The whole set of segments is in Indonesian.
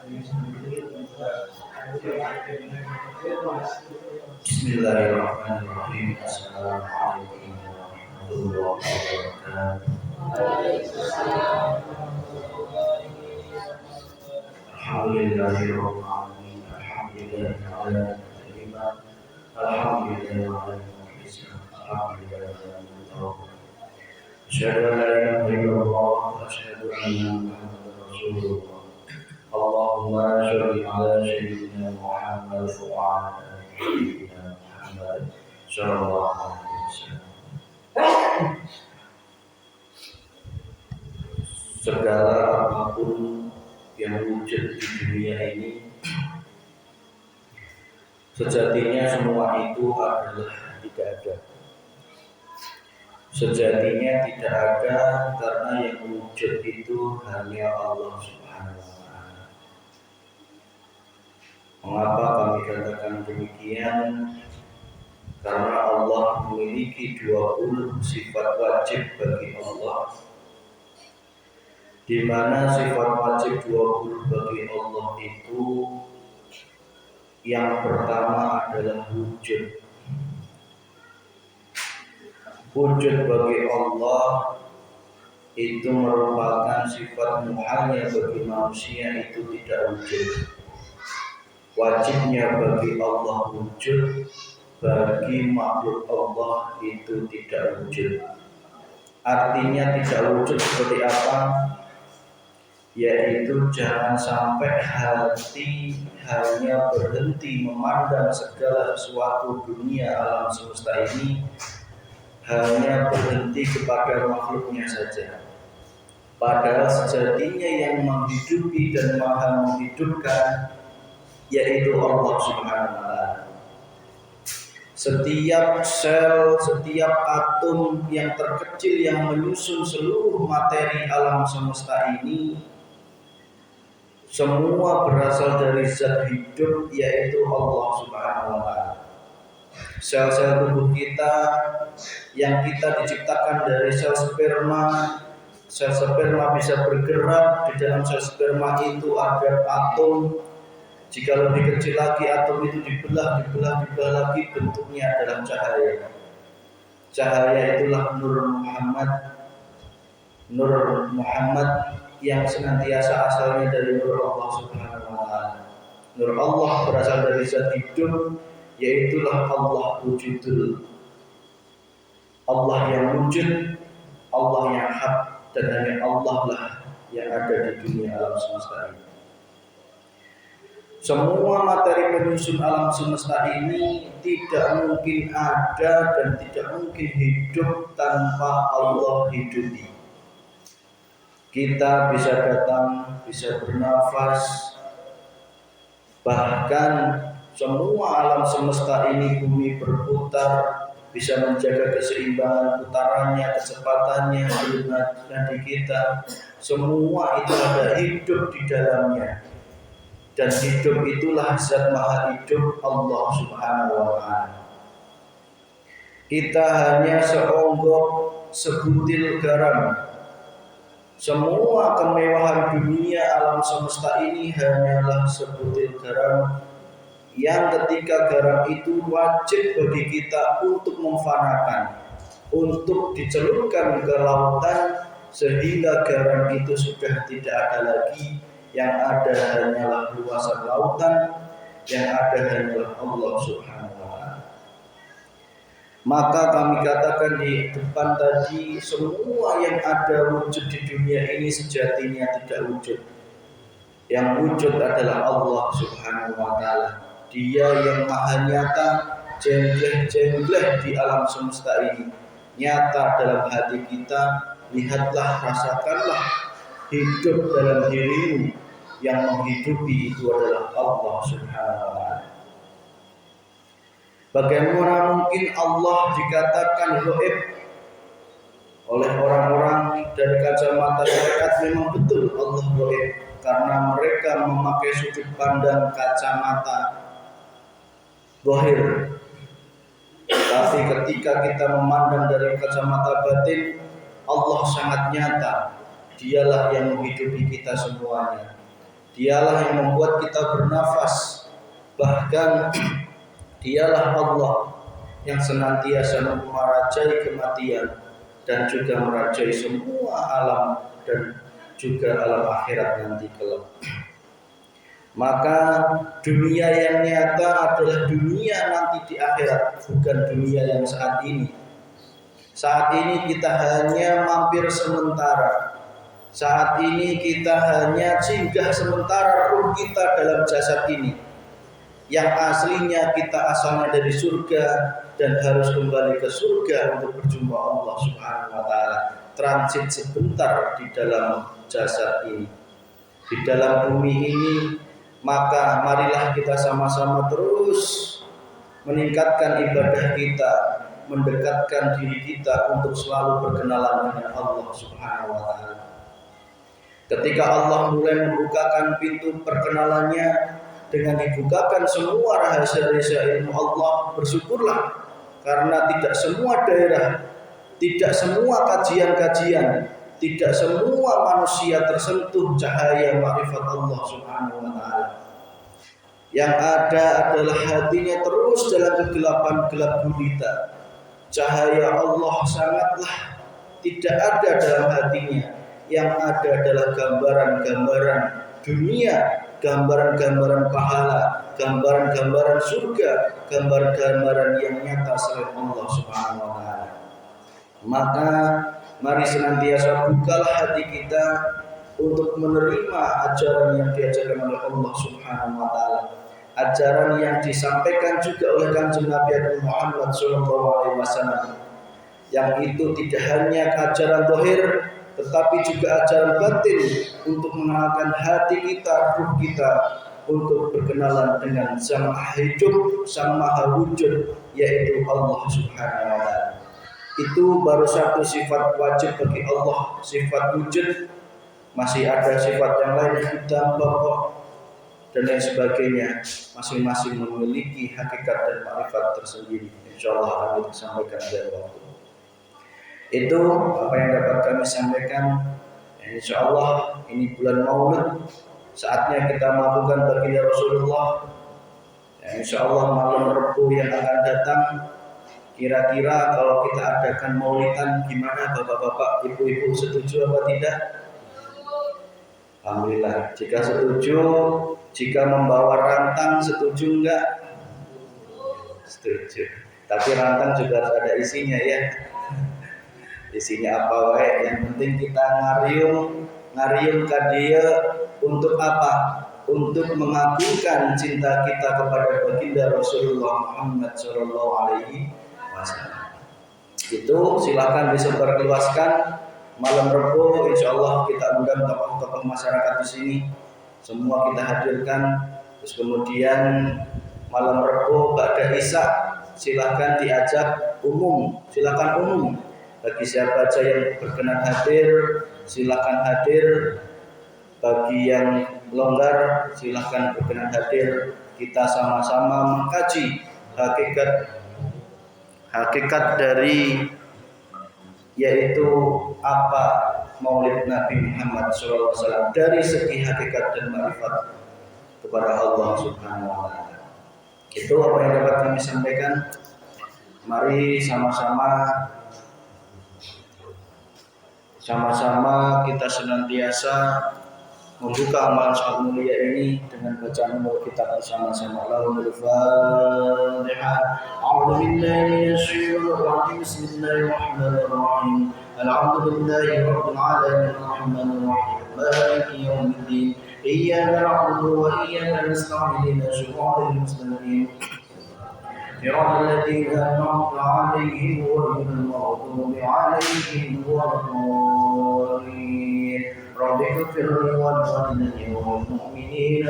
Bismillahirrahmanirrahim. Assalamualaikum warahmatullahi wabarakatuh. Alhamdulillahirabbil alamin. Alhamdulillah Asyhadu an la ilaha illallah wa asyhadu anna Muhammadar Rasulullah. Allahumma shalli ala sayyidina Muhammad wa ala ali sayyidina Muhammad sallallahu alaihi wasallam. Segala apapun yang wujud di dunia ini, sejatinya semua itu adalah tidak ada. Sejatinya tidak ada karena yang wujud itu hanya Allah Subhanahu wa Ta'ala. Mengapa kami katakan demikian? Karena Allah memiliki 20 sifat wajib bagi Allah, di mana sifat wajib 20 bagi Allah itu yang pertama adalah wujud. Wujud bagi Allah itu merupakan sifat muhalnya bagi manusia itu tidak wujud. Wajibnya bagi Allah wujud, bagi makhluk Allah itu tidak wujud. Artinya tidak wujud seperti apa? Yaitu jangan sampai hati hanya berhenti memandang segala sesuatu dunia alam semesta ini hanya berhenti kepada makhluknya saja. Padahal sejatinya yang menghidupi dan maha menghidupkan yaitu Allah Subhanahu wa Ta'ala. Setiap sel, setiap atom yang terkecil yang menyusun seluruh materi alam semesta ini semua berasal dari zat hidup yaitu Allah Subhanahu wa Ta'ala. Sel-sel tubuh kita yang kita diciptakan dari sel sperma bisa bergerak. Di dalam sel sperma itu ada atom. Jika lebih kecil lagi atom itu dibelah lagi, bentuknya adalah cahaya. Cahaya itulah Nur Muhammad yang senantiasa asalnya dari Nur Allah Subhanahu wa Ta'ala. Nur Allah berasal dari zat hidup, yaitulah Allah wujudul. Allah yang wujud, Allah yang hak, dan hanya Allah lah yang ada di dunia alam semesta ini. Semua materi penyusun alam semesta ini tidak mungkin ada dan tidak mungkin hidup tanpa Allah hidupi. Kita bisa datang, bisa bernafas, bahkan semua alam semesta ini bumi berputar, bisa menjaga keseimbangan putarannya, kecepatannya, nadi kita. Semua itu ada hidup di dalamnya. Dan hidup itulah zat maha hidup Allah Subhanahu wa Ta'ala. Kita hanya seonggok sebutir garam. Semua kemewahan dunia alam semesta ini hanyalah sebutir garam yang ketika garam itu wajib bagi kita untuk memfanakan, untuk dicelurkan ke lautan sehingga garam itu sudah tidak ada lagi. Yang ada hanyalah luasan lautan, yang ada hanyalah Allah Subhanahu wa Ta'ala. Maka kami katakan di depan tadi, semua yang ada wujud di dunia ini sejatinya tidak wujud. Yang wujud adalah Allah Subhanahu wa Ta'ala. Dia yang maha nyata, jengleh-jengleh di alam semesta ini, nyata dalam hati kita. Lihatlah, rasakanlah, hidup dalam dirimu. Yang menghidupi itu adalah Allah Subhanahu wa Ta'ala. Bagaimana mungkin Allah dikatakan gaib oleh orang-orang dari kacamata syariat? Memang betul Allah gaib karena mereka memakai sudut pandang kacamata zahir. Tapi ketika kita memandang dari kacamata batin, Allah sangat nyata. Dialah yang menghidupi kita semuanya. Dialah yang membuat kita bernafas. Bahkan dialah Allah yang senantiasa merajai kematian dan juga merajai semua alam dan juga alam akhirat nanti kelak. Maka dunia yang nyata adalah dunia nanti di akhirat, bukan dunia yang saat ini. Saat ini kita hanya mampir sementara. Saat ini kita hanya singgah sementara ruh kita dalam jasad ini. Yang aslinya kita asalnya dari surga dan harus kembali ke surga untuk berjumpa Allah Subhanahu wa taala. Transit sebentar di dalam jasad ini. Di dalam bumi ini, maka marilah kita sama-sama terus meningkatkan ibadah kita, mendekatkan diri kita untuk selalu berkenalan dengan Allah Subhanahu wa taala. Ketika Allah mulai membukakan pintu perkenalannya dengan dibukakan semua rahasia-rahasia ilmu Allah, bersyukurlah karena tidak semua daerah, tidak semua kajian-kajian, tidak semua manusia tersentuh cahaya ma'rifat Allah Subhanahu wa taala. Yang ada adalah hatinya terus dalam kegelapan gelap gulita. Cahaya Allah sangatlah tidak ada dalam hatinya. Yang ada adalah gambaran-gambaran dunia, gambaran-gambaran pahala, gambaran-gambaran surga, gambaran-gambaran yang nyata selain Allah Subhanahu wa taala. Maka mari senantiasa bukalah hati kita untuk menerima ajaran yang diajarkan oleh Allah Subhanahu wa taala. Ajaran yang disampaikan juga oleh Kanjeng Nabi Muhammad SAW, yang itu tidak hanya ajaran zahir tetapi juga ajaran batin untuk mengenalkan hati kita, ruh kita untuk berkenalan dengan Sang Maha Hidup, Sang Maha Wujud, yaitu Allah Subhanahu wa taala. Itu baru satu sifat wajib bagi Allah, sifat wujud. Masih ada sifat yang lain yang hitam, pokok dan lain sebagainya. Masing-masing memiliki hakikat dan makrifat tersendiri. Insyaallah akan kita sampaikan pada waktu. Itu apa yang dapat kami sampaikan. Insyaallah ini bulan Maulid, saatnya kita melakukan baginda Rasulullah. Insyaallah malam Rabu yang akan datang, kira-kira kalau kita adakan maulidan gimana bapak-bapak, ibu-ibu, setuju apa tidak? Alhamdulillah, jika setuju, jika membawa rantang setuju enggak? Setuju. Tapi rantang juga harus ada isinya ya. Isinya apa wae, yang penting kita ngariung kadia untuk apa? Untuk mengagungkan cinta kita kepada baginda Rasulullah Muhammad sallallahu alaihi wasallam. Itu silakan disebarluaskan malam Rabu, insyaallah kita undang tokoh-tokoh masyarakat di sini. Semua kita hadirkan. Terus kemudian malam Rabu ba'da Isya silakan diajak umum, silakan umum. Bagi siapa saja yang berkenan hadir, silakan hadir. Bagi yang longgar, silakan berkenan hadir. Kita sama-sama mengkaji hakikat dari yaitu apa Maulid Nabi Muhammad SAW dari segi hakikat dan makrifat kepada Allah Subhanahu wa taala. Itu apa yang dapat kami sampaikan. Mari sama-sama kita senantiasa membuka amalan sangat mulia ini dengan bacaan kitab bersama-sama. Allahumma Al-Fatihah. A'udzu billahi minasyaitonir rajim. Bismillahirrahmanirrahim. Alhamdulillahi rabbil alamin arrahmanir rahim maliki yaumiddin. Iyyaka na'budu wa iyyaka nasta'in. Ihdinas mustaqim. صراط الذين أنعمت عليهم غير المغضوب عليهم ولا الضالين. رب اغفر لي ولوالدي والمؤمنين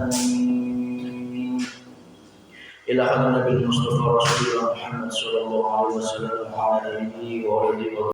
آمين. إلى حضرة النبي المصطفى رسول الله محمد صلى الله عليه وسلم وعلى آله وصحبه